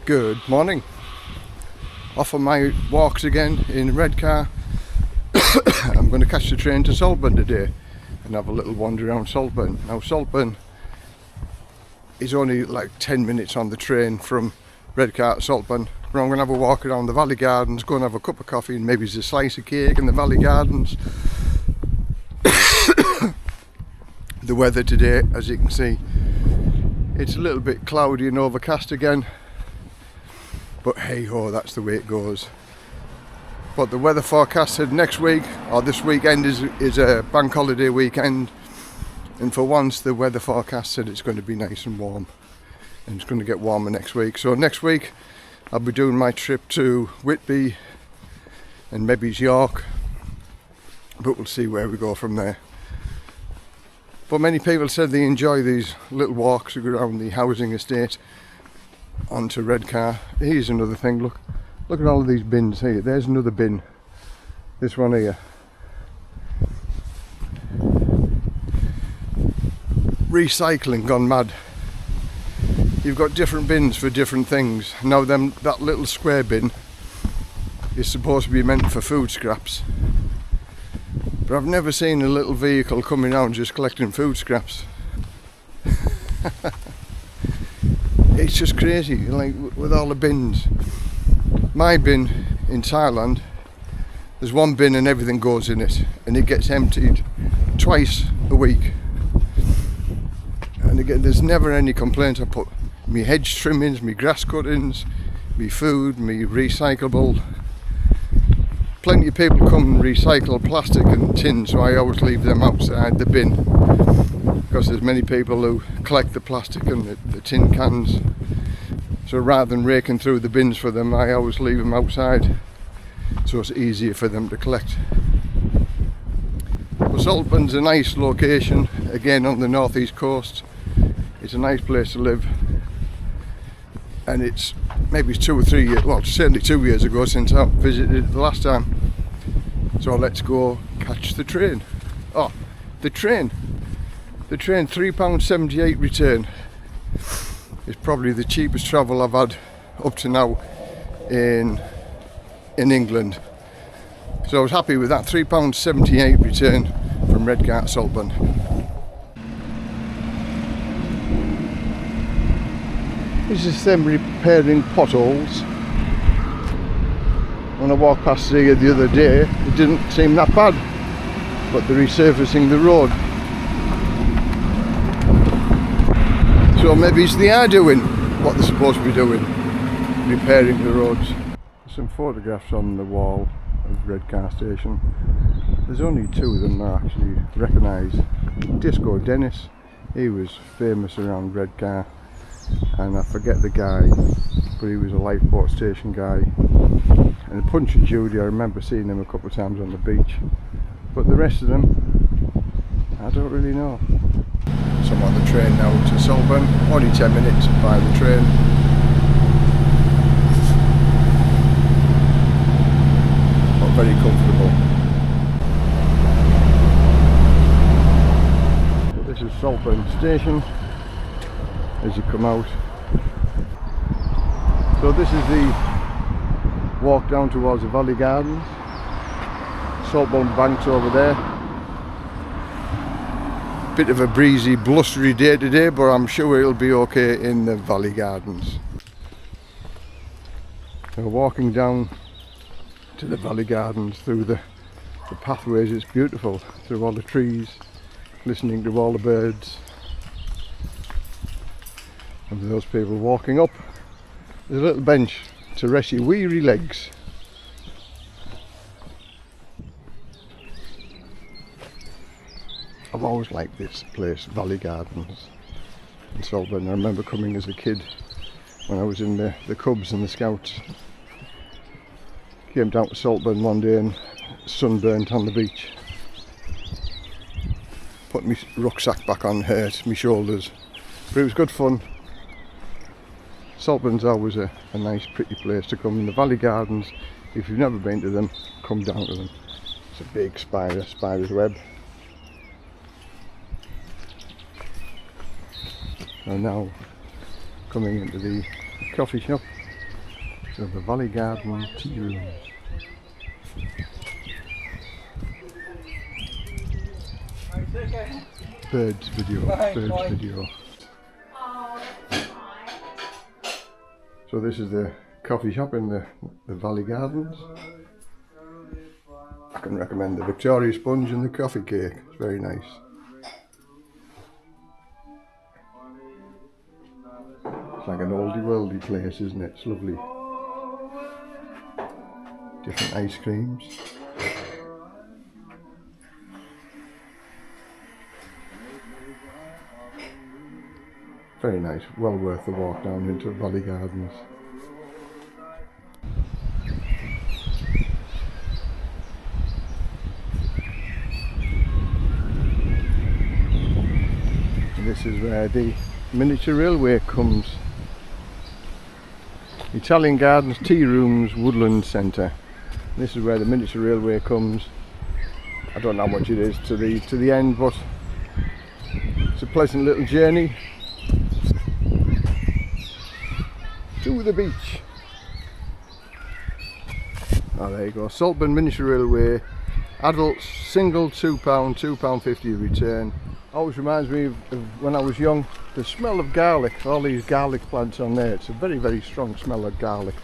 Good morning. Off on my walks again in Redcar. I'm going to catch the train to Saltburn today and have a little wander around Saltburn. Now Saltburn is only like 10 minutes on the train from Redcar to Saltburn. But I'm going to have a walk around the Valley Gardens, go and have a cup of coffee and maybe a slice of cake in the Valley Gardens. The weather today, as you can see, it's a little bit cloudy and overcast again. But hey ho, that's the way it goes. But the weather forecast said next week, or this weekend, is a bank holiday weekend. And for once the weather forecast said it's going to be nice and warm. And it's going to get warmer next week. So next week I'll be doing my trip to Whitby and maybe York. But we'll see where we go from there. But many people said they enjoy these little walks around the housing estate onto Redcar. Here's another thing, look at all of these bins here. There's another bin, this one here. Recycling gone mad. You've got different bins for different things. Now that little square bin is supposed to be meant for food scraps, but I've never seen a little vehicle coming around just collecting food scraps. It's just crazy, like with all the bins. My bin in Thailand, there's one bin and everything goes in it, and it gets emptied twice a week. And again, there's never any complaint. I put me hedge trimmings, me grass cuttings, me food, me recyclable. Plenty of people come and recycle plastic and tin, so I always leave them outside the bin, because there's many people who collect the plastic and the tin cans. So rather than raking through the bins for them, I always leave them outside, so it's easier for them to collect. But Saltburn's a nice location, again on the northeast coast. It's a nice place to live, and it's maybe 2 or 3 years, well certainly 2 years ago since I visited it the last time. So let's go catch the train. Oh, the train £3.78 return. It's probably the cheapest travel I've had up to now in England. So I was happy with that, £3.78 return from Redcar to Saltburn. This is them repairing potholes. When I walked past here the other day, it didn't seem that bad, but they're resurfacing the road. So maybe it's the air doing what they're supposed to be doing, repairing the roads. Some photographs on the wall of Redcar station. There's only 2 of them I actually recognise. Disco Dennis, he was famous around Redcar, and I forget the guy, but he was a lifeboat station guy. And Punch and Judy, I remember seeing him a couple of times on the beach, but the rest of them I don't really know. So I'm on the train now to Saltburn, only 10 minutes by the train. Not very comfortable. So this is Saltburn station as you come out. So this is the walk down towards the Valley Gardens. Saltburn banks over there. Bit of a breezy, blustery day today, but I'm sure it'll be okay in the Valley Gardens. So walking down to the Valley Gardens through the pathways, it's beautiful, through all the trees, listening to all the birds. And for those people walking up, there's a little bench to rest your weary legs. I've always liked this place, Valley Gardens in Saltburn. I remember coming as a kid when I was in the Cubs and the Scouts. Came down to Saltburn one day and sunburnt on the beach. Put my rucksack back on, hurt my shoulders, but it was good fun. Saltburn's always a nice pretty place to come. In the Valley Gardens, if you've never been to them, come down to them. It's a big spider's web. And now coming into the coffee shop. So the Valley Garden tea rooms. Birds video. So this is the coffee shop in the Valley Gardens. I can recommend the Victoria sponge and the coffee cake. It's very nice. It's like an oldie worldy place, isn't it? It's lovely. Different ice creams. Very nice, well worth the walk down into Valley Gardens. And this is where the miniature railway comes. Italian Gardens, Tea Rooms, Woodland Centre. This is where the miniature railway comes. I don't know how much it is to the end, but it's a pleasant little journey to the beach. Oh, there you go. Saltburn Miniature Railway. Adults, single £2, £2.50 return. Always reminds me of when I was young, the smell of garlic, all these garlic plants on there. It's a very, very strong smell of garlic.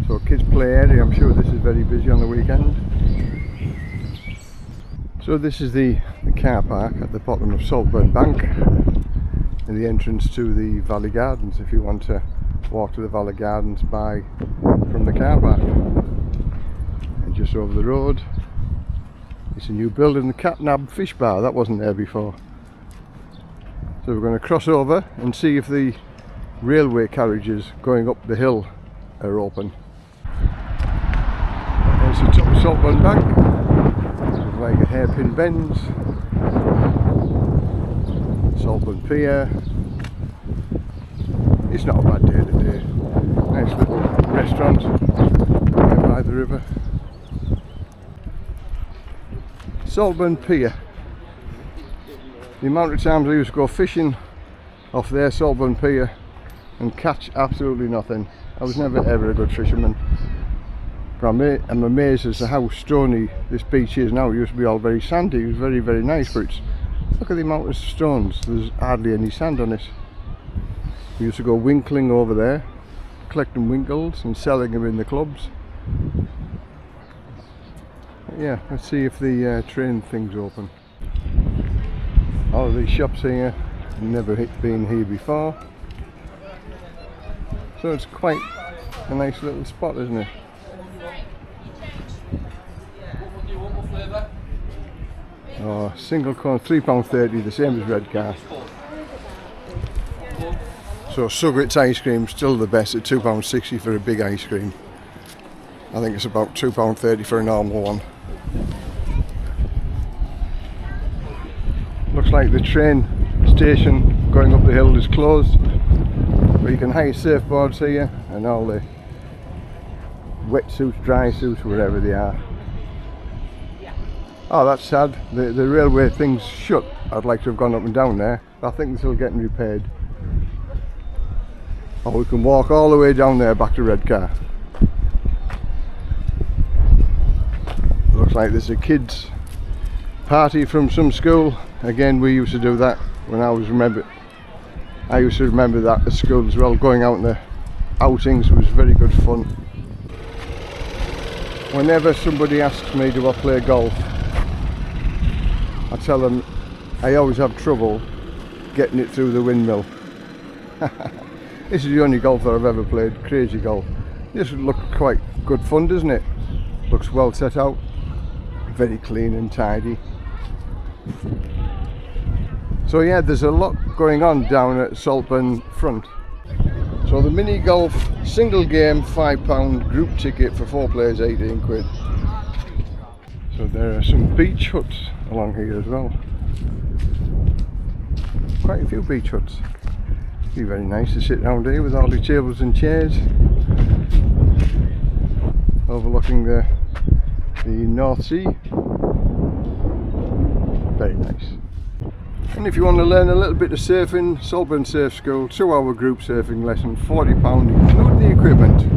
So kids play area, I'm sure this is very busy on the weekend. So this is the car park at the bottom of Saltburn Bank and the entrance to the Valley Gardens if you want to walk to the Valley Gardens from the car park. And just over the road it's a new building, the Catnab Fish Bar, that wasn't there before. So we're going to cross over and see if the railway carriages going up the hill are open. There's the top of Saltburn Bank. Like a hairpin bends. Saltburn Pier. It's not a bad day today. Nice little restaurant right by the river. Saltburn Pier. The amount of times I used to go fishing off there, Saltburn Pier, and catch absolutely nothing. I was never ever a good fisherman. But I'm amazed as to how stony this beach is now. It used to be all very sandy. It was very, very nice, but look at the amount of stones. There's hardly any sand on it. We used to go winkling over there, collecting winkles and selling them in the clubs. But yeah, let's see if the train thing's open. All of these shops here, never been here before. So it's quite a nice little spot, isn't it? Oh, single cone, £3.30, the same as Redcar. So Sugrit's ice cream, still the best at £2.60 for a big ice cream. I think it's about £2.30 for a normal one. Looks like the train station going up the hill is closed, but you can hire surfboards here and all the wetsuits, dry suits, wherever they are. Oh, that's sad. The railway thing's shut. I'd like to have gone up and down there, but I think they're still getting repaired. Or we can walk all the way down there back to Redcar. Looks like there's a kids party from some school. Again, we used to do that when I used to remember that at school as well. Going out in the outings was very good fun. Whenever somebody asks me do I play golf, I tell them I always have trouble getting it through the windmill. This is the only golf that I've ever played, crazy golf. This would look quite good fun, doesn't it? Looks well set out, very clean and tidy. So yeah, there's a lot going on down at Saltburn front. So the mini golf single game £5, group ticket for 4 players £18. So there are some beach huts along here as well. Quite a few beach huts. Be very nice to sit round here with all the tables and chairs, overlooking the North Sea. Very nice. And if you want to learn a little bit of surfing, Saltburn Surf School, 2-hour group surfing lesson, £40, include the equipment.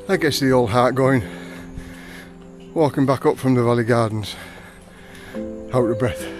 That gets the old heart going. Walking back up from the Valley Gardens, out of breath.